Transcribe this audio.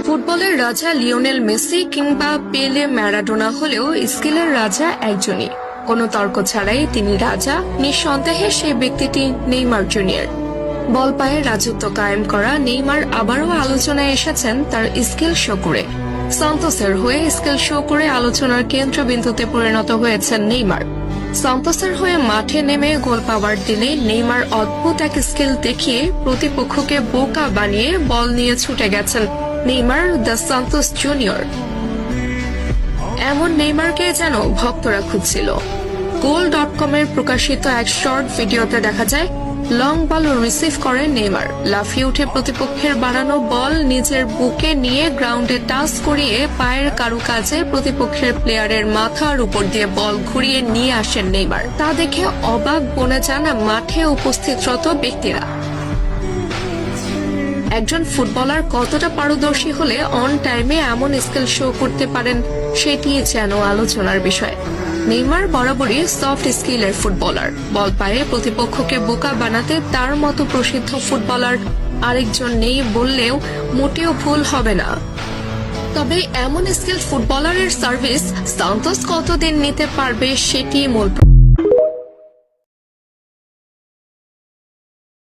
ফুটবলের রাজা Lionel Messi কিংবা পেলে ম্যারাডোনা হলেও স্কিলের রাজা একজনই, কোনো তর্ক ছাড়াই তিনি রাজা। নিঃসন্দেহে সেই ব্যক্তিটি নেইমার জুনিয়র। বল পায়ে রাজত্ব কায়েম করা নেইমার আবারও আলোচনায় এসেছেন তার স্কিল শো করে। সান্তোসের হয়ে স্কিল শো করে আলোচনার কেন্দ্রবিন্দুতে পরিণত হয়েছেন নেইমার। সান্তোসের হয়ে মাঠে নেমে গোল পাওয়ার দিনে নেইমার অদ্ভুত এক স্কিল দেখিয়ে প্রতিপক্ষকে বোকা বানিয়ে বল নিয়ে ছুটে গেছেন নেইমার দ্য সান্তোস জুনিয়র। এমন নেইমারকে যেন ভক্তরা খুঁজছিল। goal.com-এর প্রকাশিত এক শর্ট ভিডিওতে দেখা যায় লং বল রিসিভ করে নেইমার লাফিয়ে উঠে প্রতিপক্ষের বাড়ানো বল নিজের বুকে নিয়ে গ্রাউন্ডে টাচ করিয়ে পায়ের কারুকাজে প্রতিপক্ষের প্লেয়ারের মাথার উপর দিয়ে বল ঘুরিয়ে নিয়ে আসেন নেইমার। তা দেখে অবাক বনে যান মাঠে উপস্থিতরত ব্যক্তিরা। একজন ফুটবলার কতটা পারদর্শী হলে অন টাইমে এমন স্কিল শো করতে পারেন সেটি যেন আলোচনার বিষয়। নেইমার বরাবরই সফট স্কিলের ফুটবলার। বল পায়ে প্রতিপক্ষকে বোকা বানাতে তার মতো প্রসিদ্ধ ফুটবলার আরেকজন নেই বললেও মোটেও ভুল হবে না। তবে এমন স্কিল ফুটবলারের সার্ভিস সান্তোস কতদিন নিতে পারবে সেটি মূল